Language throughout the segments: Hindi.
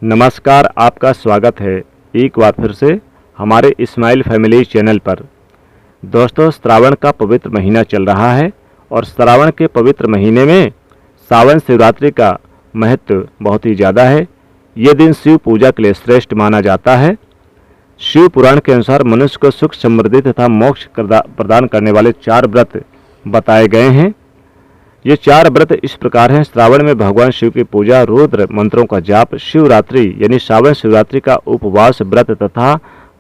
नमस्कार, आपका स्वागत है एक बार फिर से हमारे इस्माइल फैमिली चैनल पर। दोस्तों, श्रावण का पवित्र महीना चल रहा है और श्रावण के पवित्र महीने में सावन शिवरात्रि का महत्व बहुत ही ज़्यादा है। ये दिन शिव पूजा के लिए श्रेष्ठ माना जाता है। शिव पुराण के अनुसार मनुष्य को सुख समृद्धि तथा मोक्ष प्रदान करने वाले 4 व्रत बताए गए हैं। ये 4 व्रत इस प्रकार हैं। श्रावण में भगवान शिव की पूजा, रुद्र मंत्रों का जाप, शिवरात्रि यानी सावन शिवरात्रि का उपवास व्रत तथा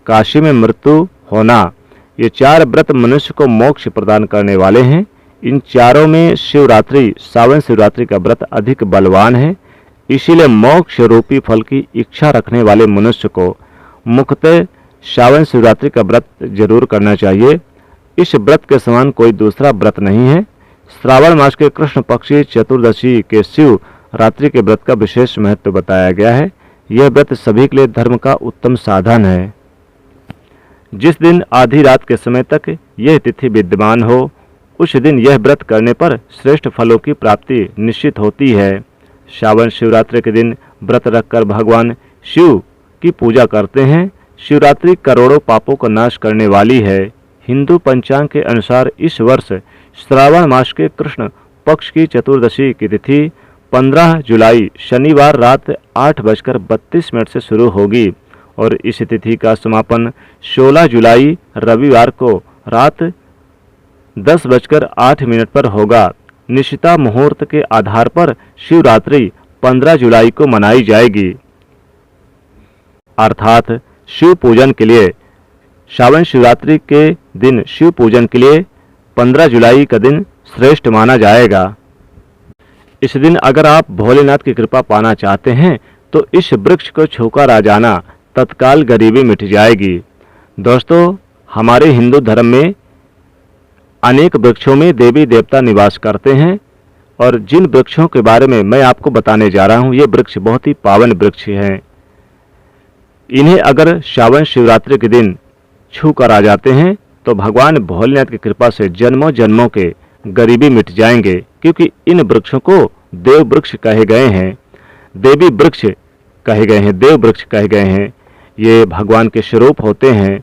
काशी में मृत्यु होना। ये 4 व्रत मनुष्य को मोक्ष प्रदान करने वाले हैं। इन चारों में शिवरात्रि, सावन शिवरात्रि का व्रत अधिक बलवान है। इसीलिए मोक्ष रूपी फल की इच्छा रखने वाले मनुष्य को मुख्यतः सावन शिवरात्रि का व्रत जरूर करना चाहिए। इस व्रत के समान कोई दूसरा व्रत नहीं है। श्रावण मास के कृष्ण पक्षी चतुर्दशी के शिव रात्रि के व्रत का विशेष महत्व बताया गया है। यह व्रत सभी के लिए धर्म का उत्तम साधन है। जिस दिन आधी रात के समय तक यह तिथि विद्यमान हो, उस दिन यह व्रत करने पर श्रेष्ठ फलों की प्राप्ति निश्चित होती है। सावन शिवरात्रि के दिन व्रत रखकर भगवान शिव की पूजा करते हैं। शिवरात्रि करोड़ों पापों का नाश करने वाली है। हिंदू पंचांग के अनुसार इस वर्ष श्रावण मास के कृष्ण पक्ष की चतुर्दशी की तिथि 15 जुलाई शनिवार रात 8:32 से शुरू होगी और इस तिथि का समापन 16 जुलाई रविवार को रात 10:08 पर होगा। निशिता मुहूर्त के आधार पर शिवरात्रि 15 जुलाई को मनाई जाएगी। अर्थात शिव पूजन के लिए सावन शिवरात्रि के दिन शिव पूजन के लिए 15 जुलाई का दिन श्रेष्ठ माना जाएगा। इस दिन अगर आप भोलेनाथ की कृपा पाना चाहते हैं तो इस वृक्ष को छूकर आ जाना, तत्काल गरीबी मिट जाएगी। दोस्तों, हमारे हिंदू धर्म में अनेक वृक्षों में देवी देवता निवास करते हैं और जिन वृक्षों के बारे में मैं आपको बताने जा रहा हूँ, ये वृक्ष बहुत ही पावन वृक्ष हैं। इन्हें अगर सावन शिवरात्रि के दिन छू कर आ जाते हैं तो भगवान भोलेनाथ की कृपा से जन्मों जन्मों के गरीबी मिट जाएंगे, क्योंकि इन वृक्षों को देव वृक्ष कहे गए हैं, देवी वृक्ष कहे गए हैं, देव वृक्ष कहे गए हैं। ये भगवान के स्वरूप होते हैं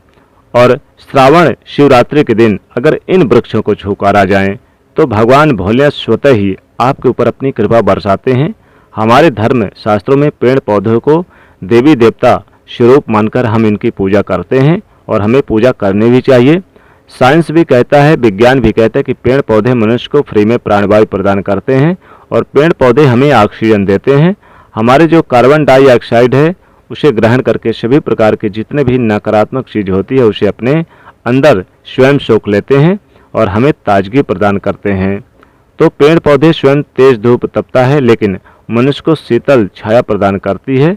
और श्रावण शिवरात्रि के दिन अगर इन वृक्षों को छूकर आ जाएं तो भगवान भोलेनाथ स्वतः ही आपके ऊपर अपनी कृपा बरसाते हैं। हमारे धर्म शास्त्रों में पेड़ पौधों को देवी देवता स्वरूप मानकर हम इनकी पूजा करते हैं और हमें पूजा करनी भी चाहिए। साइंस भी कहता है, विज्ञान भी कहता है कि पेड़ पौधे मनुष्य को फ्री में प्राणवायु प्रदान करते हैं और पेड़ पौधे हमें ऑक्सीजन देते हैं। हमारे जो कार्बन डाइऑक्साइड है उसे ग्रहण करके सभी प्रकार के जितने भी नकारात्मक चीज़ होती है उसे अपने अंदर स्वयं सोख लेते हैं और हमें ताजगी प्रदान करते हैं। तो पेड़ पौधे स्वयं तेज धूप तपता है लेकिन मनुष्य को शीतल छाया प्रदान करती है।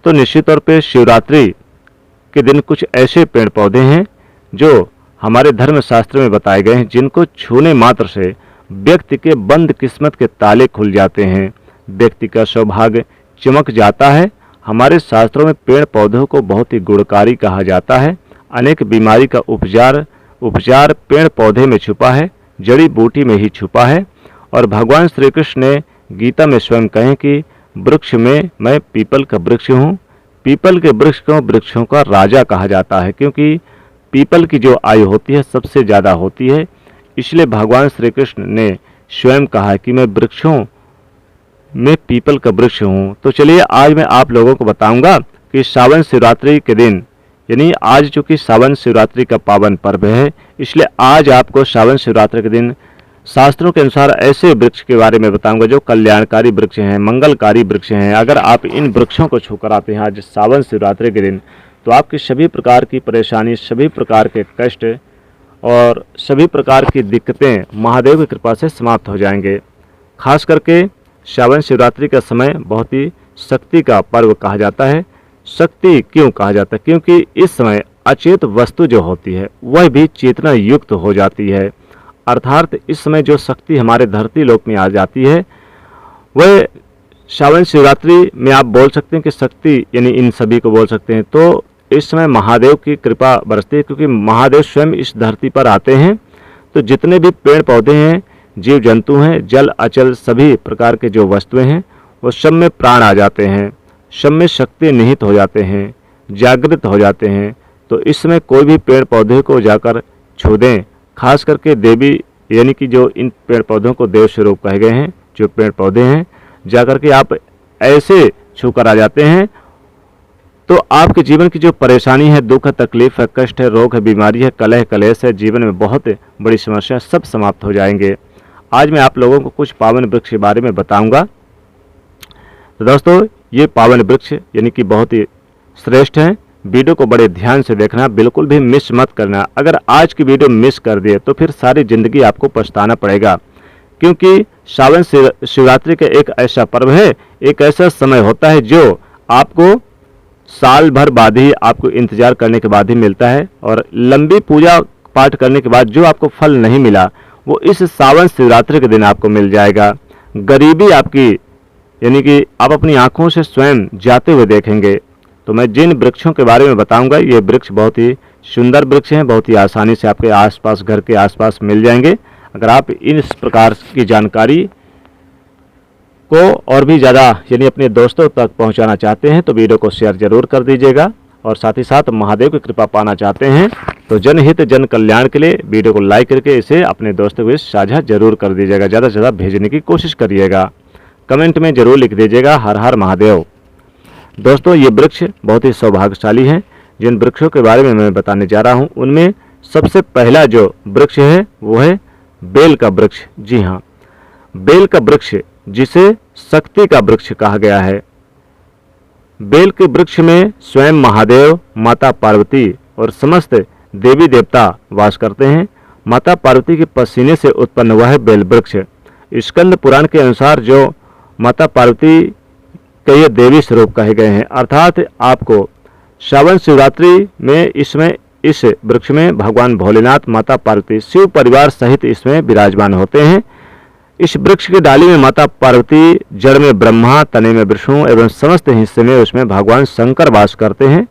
तो निश्चित तौर पर शिवरात्रि के दिन कुछ ऐसे पेड़ पौधे हैं जो हमारे धर्म शास्त्र में बताए गए हैं, जिनको छूने मात्र से व्यक्ति के बंद किस्मत के ताले खुल जाते हैं, व्यक्ति का सौभाग्य चमक जाता है। हमारे शास्त्रों में पेड़ पौधों को बहुत ही गुणकारी कहा जाता है। अनेक बीमारी का उपचार पेड़ पौधे में छुपा है, जड़ी बूटी में ही छुपा है। और भगवान श्री कृष्ण ने गीता में स्वयं कहें कि वृक्ष में मैं पीपल का वृक्ष हूँ। पीपल के वृक्ष को वृक्षों का राजा कहा जाता है, क्योंकि पीपल की जो आयु होती है सबसे ज़्यादा होती है। इसलिए भगवान श्री कृष्ण ने स्वयं कहा है कि मैं वृक्षों में पीपल का वृक्ष हूँ। तो चलिए आज मैं आप लोगों को बताऊंगा कि सावन शिवरात्रि के दिन, यानी आज चूँकि सावन शिवरात्रि का पावन पर्व है, इसलिए आज आपको सावन शिवरात्रि के दिन शास्त्रों के अनुसार ऐसे वृक्ष के बारे में बताऊंगा जो कल्याणकारी वृक्ष हैं, मंगलकारी वृक्ष हैं। अगर आप इन वृक्षों को छूकर आते हैं आज सावन शिवरात्रि के दिन तो आपकी सभी प्रकार की परेशानी, सभी प्रकार के कष्ट और सभी प्रकार की दिक्कतें महादेव की कृपा से समाप्त हो जाएंगे। खास करके सावन शिवरात्रि का समय बहुत ही शक्ति का पर्व कहा जाता है। शक्ति क्यों कहा जाता है? क्योंकि इस समय अचेत वस्तु जो होती है वह भी चेतना युक्त हो जाती है। अर्थात इस समय जो शक्ति हमारे धरती लोक में आ जाती है वह सावन शिवरात्रि में आप बोल सकते हैं कि शक्ति यानी इन सभी को बोल सकते हैं। तो इस समय महादेव की कृपा बरसती है, क्योंकि महादेव स्वयं इस धरती पर आते हैं। तो जितने भी पेड़ पौधे हैं, जीव जंतु हैं, जल अचल सभी प्रकार के जो वस्तुएं हैं वो सब में प्राण आ जाते हैं। सब में शक्ति निहित हो जाते हैं, जागृत हो जाते हैं। तो इस समय कोई भी पेड़ पौधे को जाकर छू दें, खास करके देवी यानी कि जो इन पेड़ पौधों को देव स्वरूप कहे गए हैं, जो पेड़ पौधे हैं, जाकर के आप ऐसे छू कर आ जाते हैं तो आपके जीवन की जो परेशानी है, दुख है, तकलीफ है, कष्ट है, रोग है, बीमारी है, कलह कलेश है, जीवन में बहुत बड़ी समस्या, सब समाप्त हो जाएंगे। आज मैं आप लोगों को कुछ पावन वृक्ष के बारे में बताऊंगा। तो दोस्तों, ये पावन वृक्ष यानी कि बहुत ही श्रेष्ठ हैं। वीडियो को बड़े ध्यान से देखना, बिल्कुल भी मिस मत करना। अगर आज की वीडियो मिस कर दिए तो फिर सारी जिंदगी आपको पछताना पड़ेगा, क्योंकि सावन शिवरात्रि का एक ऐसा पर्व है, एक ऐसा समय होता है जो आपको साल भर बाद ही, आपको इंतजार करने के बाद ही मिलता है। और लंबी पूजा पाठ करने के बाद जो आपको फल नहीं मिला वो इस सावन शिवरात्रि के दिन आपको मिल जाएगा। गरीबी आपकी यानी कि आप अपनी आंखों से स्वयं जाते हुए देखेंगे। तो मैं जिन वृक्षों के बारे में बताऊंगा, ये वृक्ष बहुत ही सुंदर वृक्ष हैं, बहुत ही आसानी से आपके आसपास, घर के आसपास मिल जाएंगे। अगर आप इस प्रकार की जानकारी को और भी ज़्यादा यानी अपने दोस्तों तक पहुंचाना चाहते हैं तो वीडियो को शेयर जरूर कर दीजिएगा। और साथ ही साथ महादेव की कृपा पाना चाहते हैं तो जनहित जन कल्याण के लिए वीडियो को लाइक करके इसे अपने दोस्तों के साझा जरूर कर दीजिएगा। ज़्यादा से ज़्यादा भेजने की कोशिश करिएगा। कमेंट में जरूर लिख दीजिएगा हर हर महादेव। दोस्तों, ये वृक्ष बहुत ही सौभाग्यशाली हैं। जिन वृक्षों के बारे में मैं बताने जा रहा हूँ उनमें सबसे पहला जो वृक्ष है वो है बेल का वृक्ष। जी हाँ, बेल का वृक्ष, जिसे शक्ति का वृक्ष कहा गया है। बेल के वृक्ष में स्वयं महादेव, माता पार्वती और समस्त देवी देवता वास करते हैं। माता पार्वती के पसीने से उत्पन्न हुआ है बेल वृक्ष। स्कंद पुराण के अनुसार जो माता पार्वती के ये देवी स्वरूप कहे गए हैं, अर्थात आपको श्रावण शिवरात्रि में इसमें इस वृक्ष में भगवान भोलेनाथ, माता पार्वती, शिव परिवार सहित इसमें विराजमान होते हैं। इस वृक्ष की डाली में माता पार्वती, जड़ में ब्रह्मा, तने में विष्णु एवं समस्त हिस्से में उसमें भगवान शंकर वास करते हैं।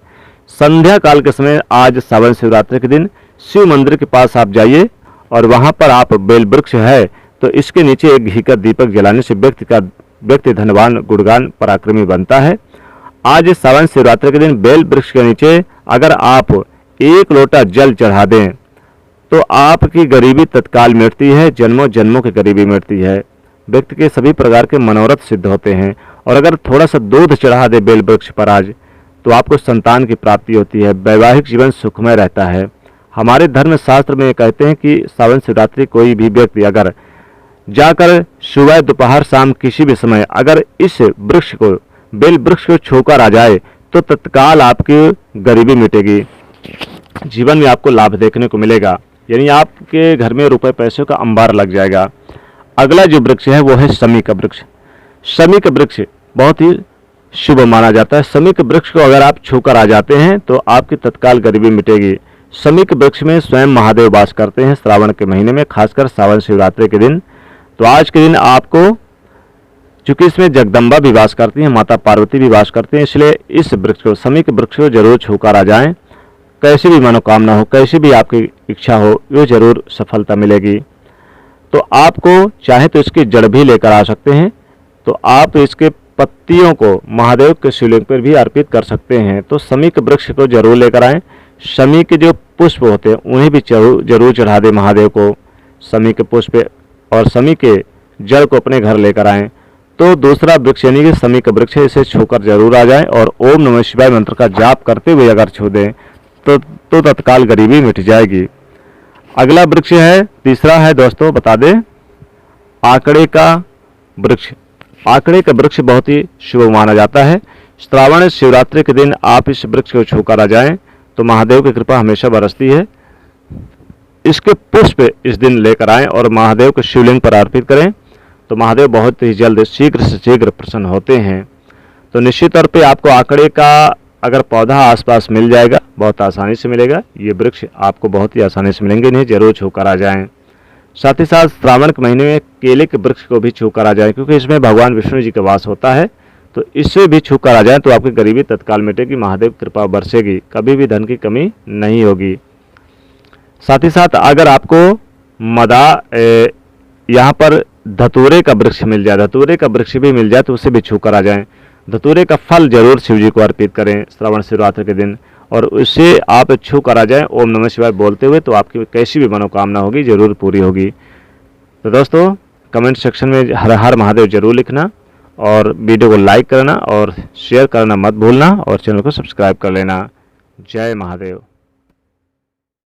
संध्या काल के समय आज सावन शिवरात्रि के दिन शिव मंदिर के पास आप जाइए और वहां पर आप बेल वृक्ष है तो इसके नीचे एक घी का दीपक जलाने से व्यक्ति धनवान, गुणगान, पराक्रमी बनता है। आज इस सावन शिवरात्रि के दिन बेल वृक्ष के नीचे अगर आप 1 लोटा जल चढ़ा दें तो आपकी गरीबी तत्काल मिटती है, जन्मों जन्मों की गरीबी मिटती है। व्यक्ति के सभी प्रकार के मनोरथ सिद्ध होते हैं। और अगर थोड़ा सा दूध चढ़ा दे बेल वृक्ष पर आज तो आपको संतान की प्राप्ति होती है, वैवाहिक जीवन सुखमय रहता है। हमारे धर्म शास्त्र में कहते हैं कि सावन शिवरात्रि कोई भी व्यक्ति अगर जाकर सुबह, दोपहर, शाम किसी भी समय अगर इस वृक्ष को, बेल वृक्ष को छूकर आ जाए तो तत्काल आपकी गरीबी मिटेगी, जीवन में आपको लाभ देखने को मिलेगा, यानी आपके घर में रुपए पैसों का अंबार लग जाएगा। अगला जो वृक्ष है वो है शमी का वृक्ष। शमी का वृक्ष बहुत ही शुभ माना जाता है। शमी के वृक्ष को अगर आप छूकर आ जाते हैं तो आपकी तत्काल गरीबी मिटेगी। शमी के वृक्ष में स्वयं महादेव वास करते हैं श्रावण के महीने में, खासकर सावन शिवरात्रि के दिन। तो आज के दिन आपको, चूंकि इसमें जगदम्बा भी वास करती हैं, माता पार्वती भी वास करती हैं, इसलिए इस वृक्ष को, शमी के वृक्ष को जरूर छूकर आ जाएं। कैसी भी मनोकामना हो, कैसी भी आपकी इच्छा हो, ये जरूर सफलता मिलेगी। तो आपको चाहे तो इसकी जड़ भी लेकर आ सकते हैं, तो आप इसके पत्तियों को महादेव के शिवलिंग पर भी अर्पित कर सकते हैं। तो शमी के वृक्ष को जरूर लेकर आएं। शमी के जो पुष्प होते हैं उन्हें भी जरूर चढ़ा दें महादेव को, शमी के पुष्प, और शमी के जड़ को अपने घर लेकर आएं। तो दूसरा वृक्ष यानी कि शमी का वृक्ष है, इसे छूकर जरूर आ जाएं और ओम नमः शिवाय मंत्र का जाप करते हुए अगर छू दें तो तत्काल गरीबी मिट जाएगी। अगला वृक्ष है, तीसरा है दोस्तों, बता दें, आकड़े का वृक्ष। आकड़े का वृक्ष बहुत ही शुभ माना जाता है। श्रावण शिवरात्रि के दिन आप इस वृक्ष को छूकर आ जाएं तो महादेव की कृपा हमेशा बरसती है। इसके पुष्प इस दिन लेकर आएं और महादेव के शिवलिंग पर अर्पित करें तो महादेव बहुत ही जल्द, शीघ्र से शीघ्र प्रसन्न होते हैं। तो निश्चित तौर पे आपको आकड़े का अगर पौधा आसपास मिल जाएगा, बहुत आसानी से मिलेगा। ये वृक्ष आपको बहुत ही आसानी से मिलेंगे, इन्हें जरूर छूकर आ जाएं। साथ ही साथ श्रावण के महीने में केले के वृक्ष को भी छूकर आ जाएं, क्योंकि इसमें भगवान विष्णु जी का वास होता है। तो इससे भी छूकर आ जाएं तो आपकी गरीबी तत्काल मिटेगी, महादेव कृपा बरसेगी, कभी भी धन की कमी नहीं होगी। साथ ही साथ अगर आपको यहाँ पर धतूरे का वृक्ष मिल जाए, धतूरे का वृक्ष भी मिल जाए तो उसे भी छूकर आ जाएं। धतूरे का फल जरूर शिव जी को अर्पित करें श्रावण शिवरात्रि के दिन, और उससे आप छू कर आ जाएँ ओम नमः शिवाय बोलते हुए, तो आपकी कैसी भी मनोकामना होगी जरूर पूरी होगी। तो दोस्तों कमेंट सेक्शन में हर हर महादेव जरूर लिखना, और वीडियो को लाइक करना और शेयर करना मत भूलना, और चैनल को सब्सक्राइब कर लेना। जय महादेव।